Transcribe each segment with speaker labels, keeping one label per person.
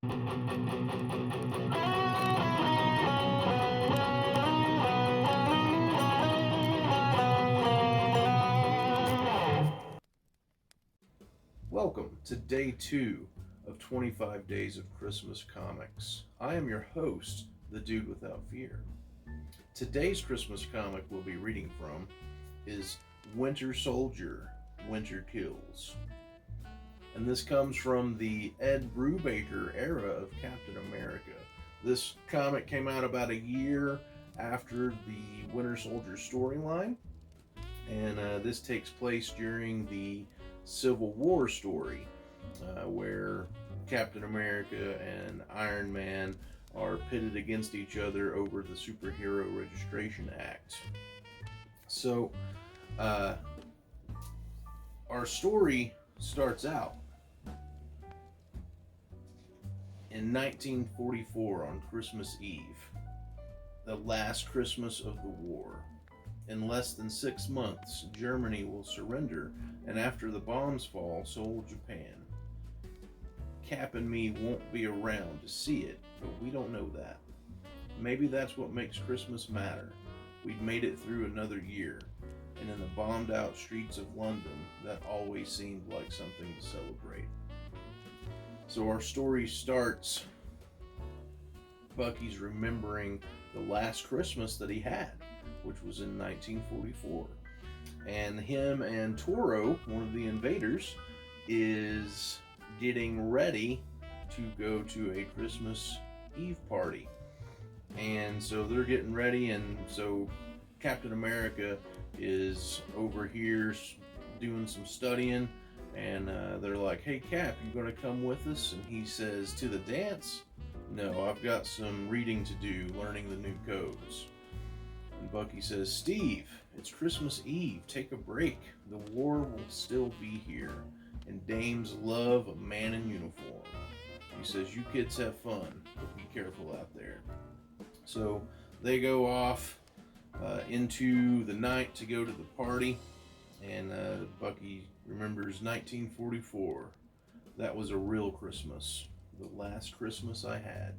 Speaker 1: Welcome to day 2 of 25 Days of Christmas Comics. I am your host, the Dude Without Fear. Today's Christmas comic we'll be reading from is Winter Soldier, Winter Kills. And this comes from the Ed Brubaker era of Captain America. This comic came out about a year after the Winter Soldier storyline, and this takes place during the Civil War story, where Captain America and Iron Man are pitted against each other over the Superhero Registration Act. So, our story starts out in 1944 on Christmas Eve, the last Christmas of the war. In less than 6 months, Germany will surrender, and after the bombs fall, so will Japan. Cap and me won't be around to see it, but we don't know that. Maybe that's what makes Christmas matter. We'd made it through another year, and in the bombed out streets of London, that always seemed like something to celebrate. So our story starts, Bucky's remembering the last Christmas that he had, which was in 1944. And him and Toro, one of the invaders, is getting ready to go to a Christmas Eve party. And so they're getting ready, and so Captain America is over here doing some studying, and they're like, "Hey Cap, you gonna come with us?" And he says, "To the dance? No, I've got some reading to do, learning the new codes." And Bucky says, "Steve, it's Christmas Eve. Take a break. The war will still be here, and dames love a man in uniform." He says, "You kids have fun, but be careful out there." So they go off into the night to go to the party, and Bucky remembers 1944. That was a real Christmas, the last Christmas I had.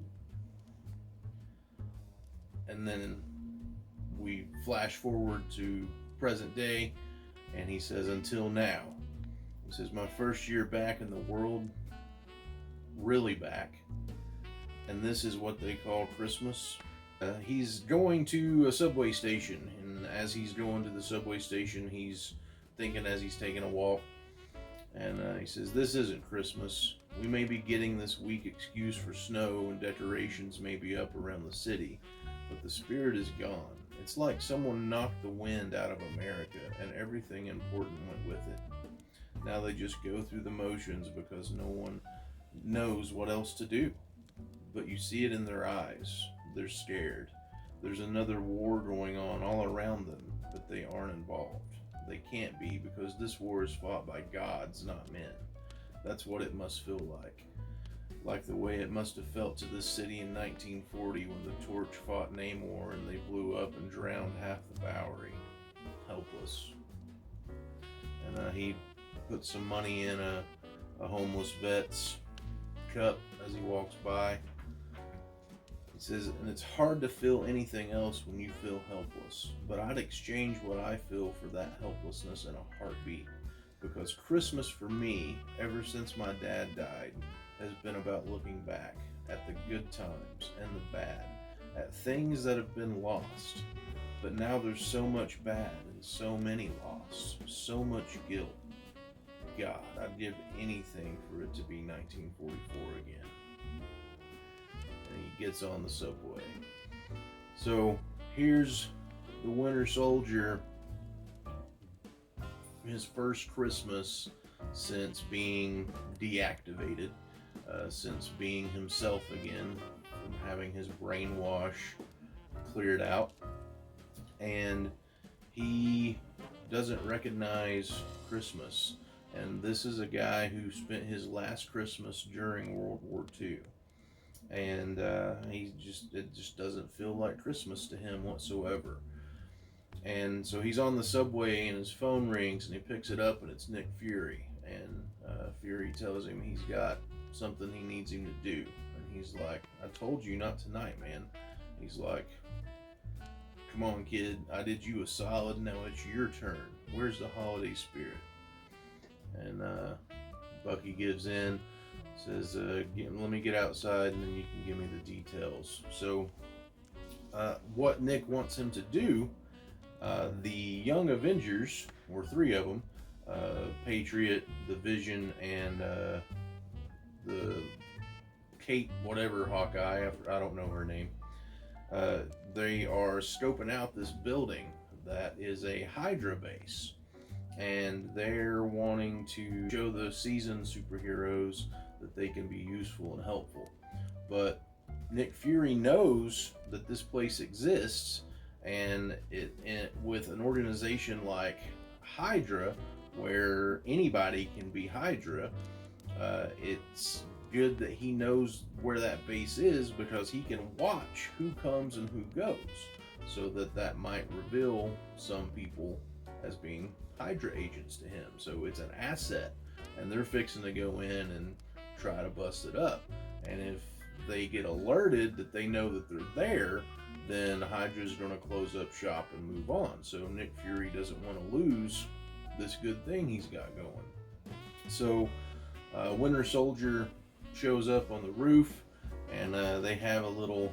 Speaker 1: And then we flash forward to present day, and he says, "Until now." He says, "My first year back in the world, really back, and this is what they call Christmas." He's going to a subway station, and as he's going to the subway station, he's thinking as he's taking a walk, and he says, "This isn't Christmas. We may be getting this weak excuse for snow, and decorations may be up around the city, but the spirit is gone. It's like someone knocked the wind out of America, and everything important went with it. Now they just go through the motions because no one knows what else to do. But you see it in their eyes. They're scared. There's another war going on all around them, but they aren't involved. They can't be, because this war is fought by gods, not men. That's what it must feel like. Like the way it must have felt to this city in 1940 when the Torch fought Namor and they blew up and drowned half the Bowery. Helpless." And he puts some money in a homeless vet's cup as he walks by. He says, "And it's hard to feel anything else when you feel helpless, but I'd exchange what I feel for that helplessness in a heartbeat, because Christmas for me, ever since my dad died, has been about looking back at the good times and the bad, at things that have been lost. But now there's so much bad and so many lost, so much guilt. God, I'd give anything for it to be 1944 again." And he gets on the subway. So here's the Winter Soldier, his first Christmas since being deactivated, since being himself again, from having his brainwash cleared out. And he doesn't recognize Christmas. And this is a guy who spent his last Christmas during World War II. And it just doesn't feel like Christmas to him whatsoever. And so he's on the subway and his phone rings and he picks it up and it's Nick Fury. And Fury tells him he's got something he needs him to do. He's like, I told you not tonight, man. He's like, come on, kid. I did you a solid. Now it's your turn. Where's the holiday spirit? And Bucky gives in, says, let me get outside and then you can give me the details. So what Nick wants him to do, the Young Avengers, or three of them, Patriot, the Vision, and the Kate, whatever, Hawkeye, I don't know her name, they are scoping out this building that is a Hydra base. And they're wanting to show the seasoned superheroes that they can be useful and helpful. But Nick Fury knows that this place exists, and with an organization like Hydra, where anybody can be Hydra, it's good that he knows where that base is, because he can watch who comes and who goes, so that might reveal some people as being Hydra agents to him. So it's an asset, and they're fixing to go in and try to bust it up. And if they get alerted that they know that they're there, then Hydra's going to close up shop and move on. So Nick Fury doesn't want to lose this good thing he's got going. So Winter Soldier shows up on the roof, and they have a little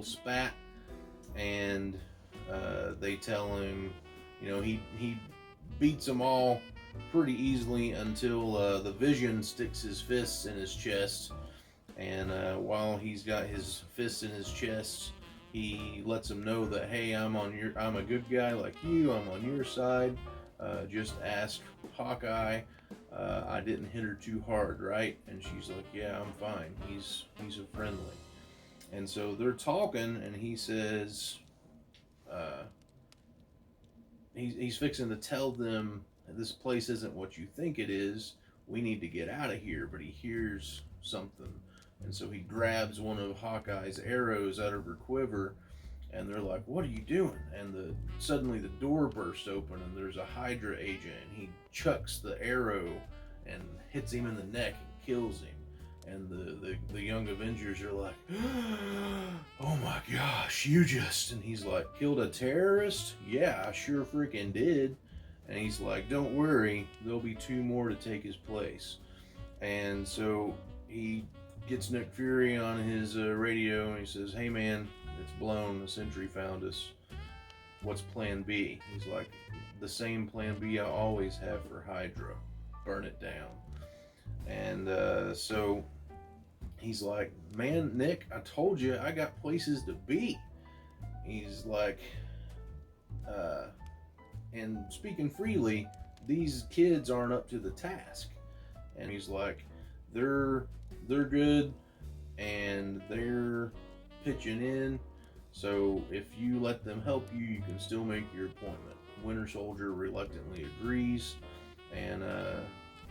Speaker 1: spat, and they tell him, he beats them all pretty easily until the Vision sticks his fists in his chest, and while he's got his fists in his chest, he lets him know that, hey, I'm a good guy like you, I'm on your side. Just ask Hawkeye. I didn't hit her too hard, right? And she's like, yeah, I'm fine. He's a friendly. And so they're talking, and he says, he's fixing to tell them, this place isn't what you think it is. We need to get out of here. But he hears something, and so he grabs one of Hawkeye's arrows out of her quiver, and they're like, what are you doing? And suddenly the door bursts open, and there's a Hydra agent, and he chucks the arrow and hits him in the neck and kills him. And the Young Avengers are like, oh my gosh, and he's like, killed a terrorist? Yeah, I sure freaking did. And he's like, don't worry, there'll be two more to take his place. And so he gets Nick Fury on his radio, and he says, hey man, it's blown, the Sentry found us. What's plan B? He's like, the same plan B I always have for Hydra, burn it down. And so he's like, man, Nick, I told you I got places to be. He's like, and speaking freely, these kids aren't up to the task. And he's like, they're good, and they're pitching in. So if you let them help you, you can still make your appointment. Winter Soldier reluctantly agrees, and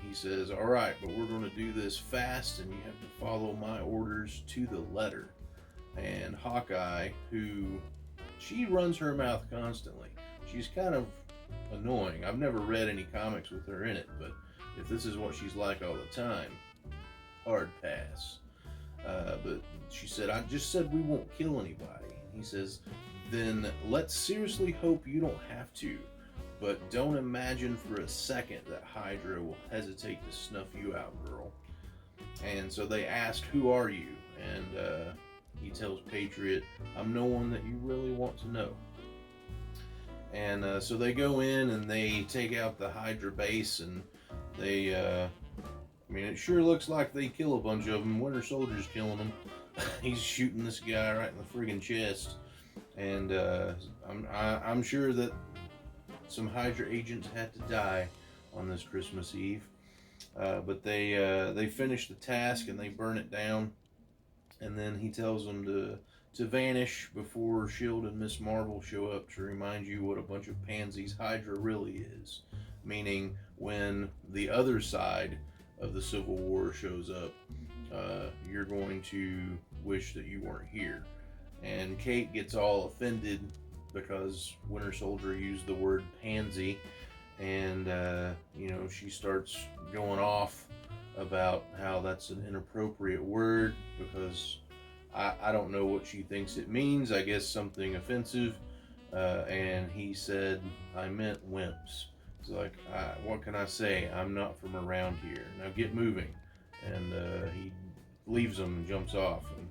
Speaker 1: he says, all right, but we're going to do this fast, and you have to follow my orders to the letter. And Hawkeye, she runs her mouth constantly. She's kind of annoying. I've never read any comics with her in it, but if this is what she's like all the time, hard pass. But she said, I just said we won't kill anybody. He says, then let's seriously hope you don't have to. But don't imagine for a second that Hydra will hesitate to snuff you out, girl. And so they ask, who are you? And he tells Patriot, I'm no one that you really want to know. And so they go in and they take out the Hydra base, and they, it sure looks like they kill a bunch of them. Winter Soldier's killing them. He's shooting this guy right in the friggin' chest. And I'm sure that some Hydra agents had to die on this Christmas Eve. But they finish the task and they burn it down. And then he tells them to vanish before S.H.I.E.L.D. and Miss Marvel show up to remind you what a bunch of pansies Hydra really is. Meaning, when the other side of the Civil War shows up, you're going to wish that you weren't here. And Kate gets all offended because Winter Soldier used the word pansy, and she starts going off about how that's an inappropriate word because I don't know what she thinks it means. I guess something offensive. And he said, I meant wimps. It's like, what can I say? I'm not from around here. Now get moving. And he leaves them and jumps off. And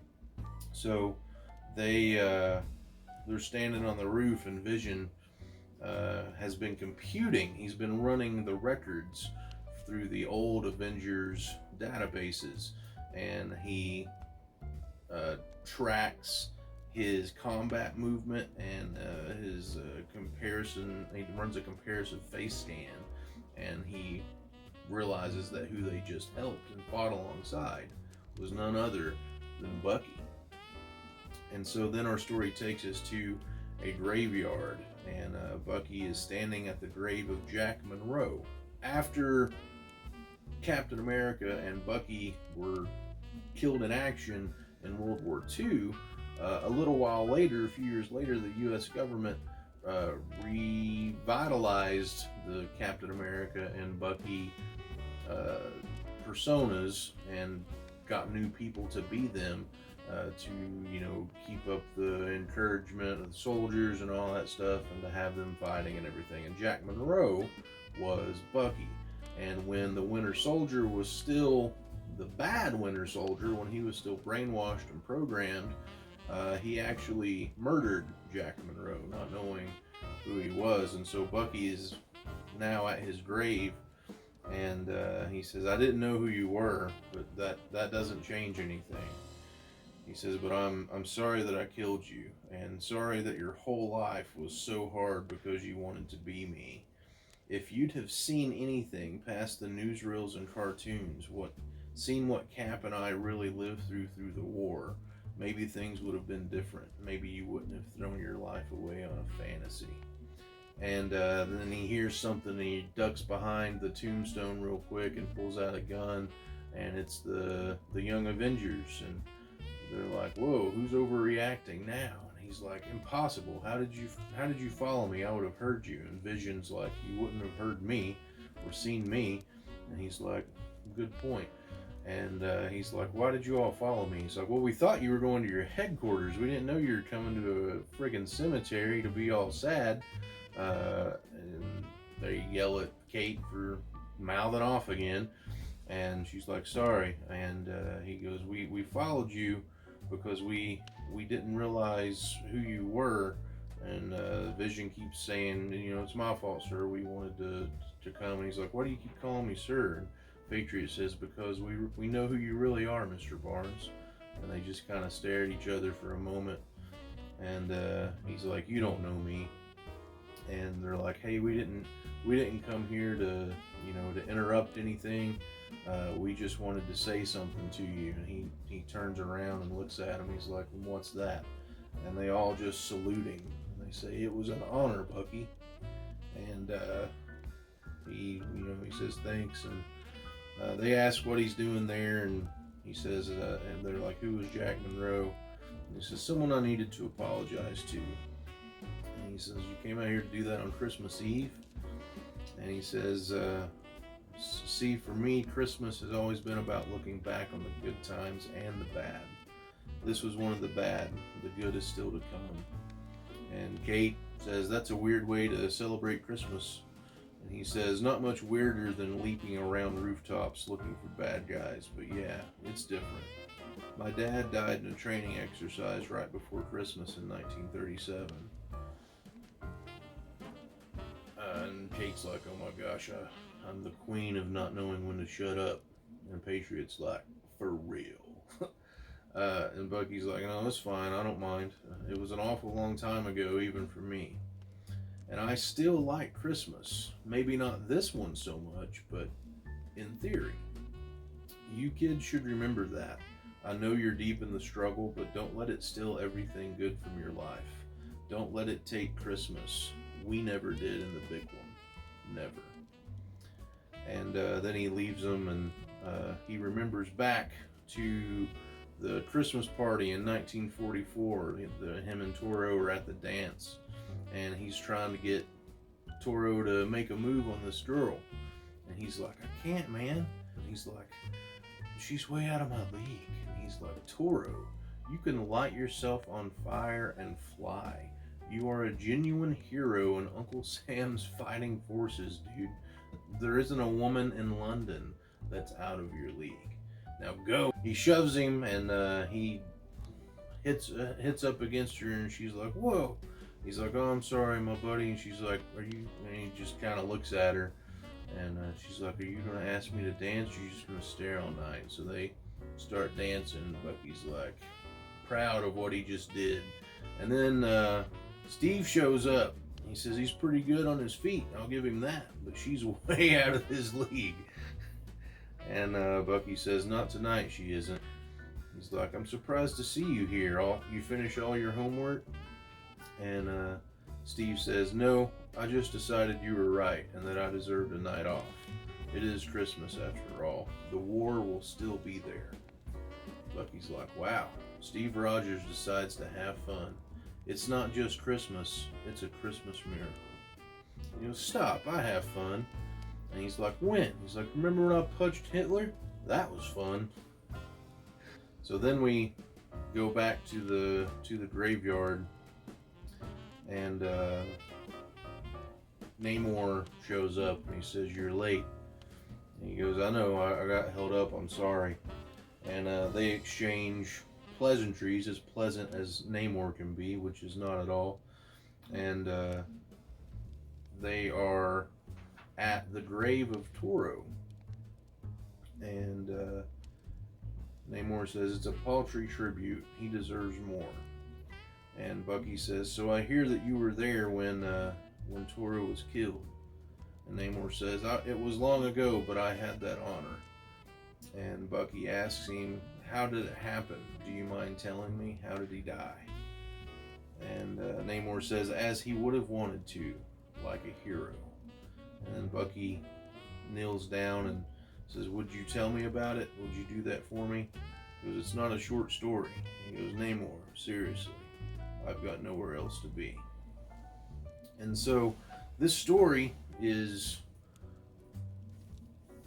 Speaker 1: so they're standing on the roof, and Vision has been computing. He's been running the records through the old Avengers databases, and he tracks his combat movement and his comparison. He runs a comparison face scan, and he realizes that who they just helped and fought alongside was none other than Bucky. And so then our story takes us to a graveyard, and Bucky is standing at the grave of Jack Monroe. After Captain America and Bucky were killed in action in World War II, a little while later, a few years later, the U.S. government revitalized the Captain America and Bucky personas and got new people to be them to, keep up the encouragement of the soldiers and all that stuff, and to have them fighting and everything. And Jack Monroe was Bucky. And when the Winter Soldier was still the bad Winter Soldier, when he was still brainwashed and programmed, he actually murdered Jack Monroe, not knowing who he was. And so Bucky is now at his grave, and he says, I didn't know who you were, but that doesn't change anything. He says, but I'm sorry that I killed you, and sorry that your whole life was so hard because you wanted to be me. If you'd have seen anything past the newsreels and cartoons, seen what Cap and I really lived through the war, maybe things would have been different. Maybe you wouldn't have thrown your life away on a fantasy. And then he hears something, and he ducks behind the tombstone real quick and pulls out a gun, and it's the Young Avengers. And they're like, whoa, who's overreacting now? And he's like, impossible. How did you follow me? I would have heard you. And Vision's like, you wouldn't have heard me or seen me. And he's like, good point. And he's like, why did you all follow me? He's like, well, we thought you were going to your headquarters. We didn't know you were coming to a friggin' cemetery to be all sad. And they yell at Kate for mouthing off again. And she's like, sorry. And he goes, we followed you because we didn't realize who you were. And Vision keeps saying, it's my fault, sir. We wanted to come. And he's like, why do you keep calling me sir? And Patriot says, because we know who you really are, Mr. Barnes. And they just kind of stare at each other for a moment. And he's like, you don't know me. And they're like, hey, we didn't come here to interrupt anything. We just wanted to say something to you. And he turns around and looks at him. He's like, what's that? And they all just salute him. And they say, it was an honor, Bucky. And he says thanks. And they ask what he's doing there, and he says, and they're like, who was Jack Monroe? And he says, someone I needed to apologize to. And he says, you came out here to do that on Christmas Eve? And he says, see, for me, Christmas has always been about looking back on the good times and the bad. This was one of the bad. The good is still to come. And Kate says, that's a weird way to celebrate Christmas. And he says, not much weirder than leaping around rooftops looking for bad guys, but yeah, it's different. My dad died in a training exercise right before Christmas in 1937. And Kate's like, oh my gosh, I'm the queen of not knowing when to shut up. And Patriot's like, for real. And Bucky's like, no, it's fine, I don't mind. It was an awful long time ago, even for me. And I still like Christmas. Maybe not this one so much, but in theory. You kids should remember that. I know you're deep in the struggle, but don't let it steal everything good from your life. Don't let it take Christmas. We never did in the big one. Never. And then he leaves them, and he remembers back to the Christmas party in 1944. Him and Toro are at the dance, and he's trying to get Toro to make a move on this girl. And he's like, I can't, man. And he's like, she's way out of my league. And he's like, Toro, you can light yourself on fire and fly. You are a genuine hero in Uncle Sam's fighting forces, dude. There isn't a woman in London that's out of your league. Now go. He shoves him, and he hits up against her, and she's like, whoa. He's like, oh, I'm sorry, my buddy. And she's like, are you? And he just kind of looks at her, and she's like, are you going to ask me to dance, or are you just going to stare all night? So they start dancing. Bucky's like proud of what he just did. And then Steve shows up. He says he's pretty good on his feet. I'll give him that. But she's way out of his league. And Bucky says, not tonight, she isn't. He's like, I'm surprised to see you here. You finish all your homework? And Steve says, no, I just decided you were right and that I deserved a night off. It is Christmas after all. The war will still be there. Bucky's like, wow. Steve Rogers decides to have fun. It's not just Christmas, it's a Christmas miracle. You know, stop, I have fun. And he's like, when? He's like, remember when I punched Hitler? That was fun. So then we go back to the graveyard, and Namor shows up and he says, you're late. And he goes, I know, I got held up, I'm sorry. And they exchange pleasantries, as pleasant as Namor can be, which is not at all. And they are at the grave of Toro. And Namor says, it's a paltry tribute. He deserves more. And Bucky says, so I hear that you were there when Toro was killed. And Namor says, it was long ago, but I had that honor. And Bucky asks him, how did it happen? Do you mind telling me? How did he die? And Namor says, as he would have wanted to, like a hero. And then Bucky kneels down and says, would you tell me about it? Would you do that for me? He goes, it's not a short story. He goes, Namor, seriously, I've got nowhere else to be. And so this story is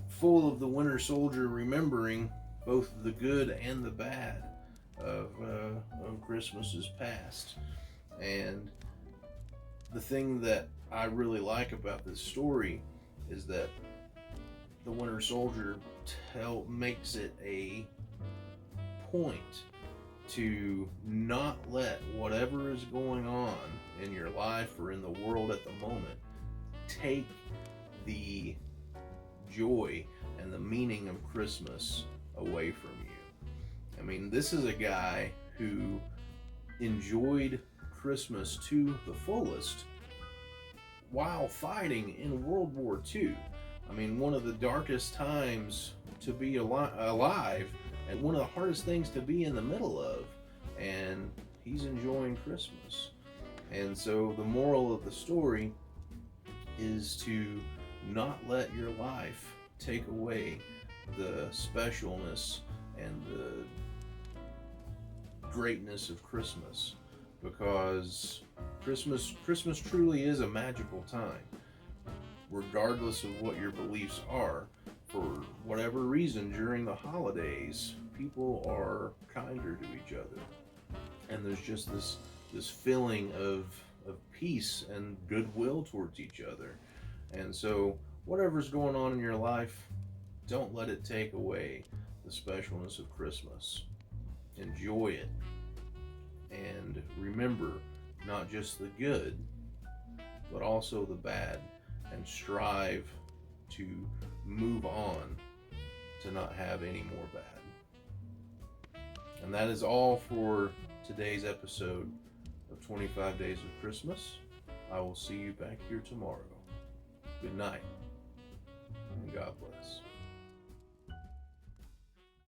Speaker 1: full of the Winter Soldier remembering both the good and the bad of Christmas's past. And the thing that I really like about this story is that the Winter Soldier makes it a point to not let whatever is going on in your life or in the world at the moment take the joy and the meaning of Christmas away from you. I mean, this is a guy who enjoyed Christmas to the fullest while fighting in World War II. I mean, one of the darkest times to be alive and one of the hardest things to be in the middle of, and he's enjoying Christmas. And so the moral of the story is to not let your life take away the specialness and the greatness of Christmas, because Christmas truly is a magical time. Regardless of what your beliefs are, for whatever reason during the holidays, people are kinder to each other, and there's just this feeling of peace and goodwill towards each other. And so whatever's going on in your life, don't let it take away the specialness of Christmas. Enjoy it, and remember not just the good, but also the bad, and strive to move on to not have any more bad. And that is all for today's episode of 25 Days of Christmas. I will see you back here tomorrow. Good night, and God bless.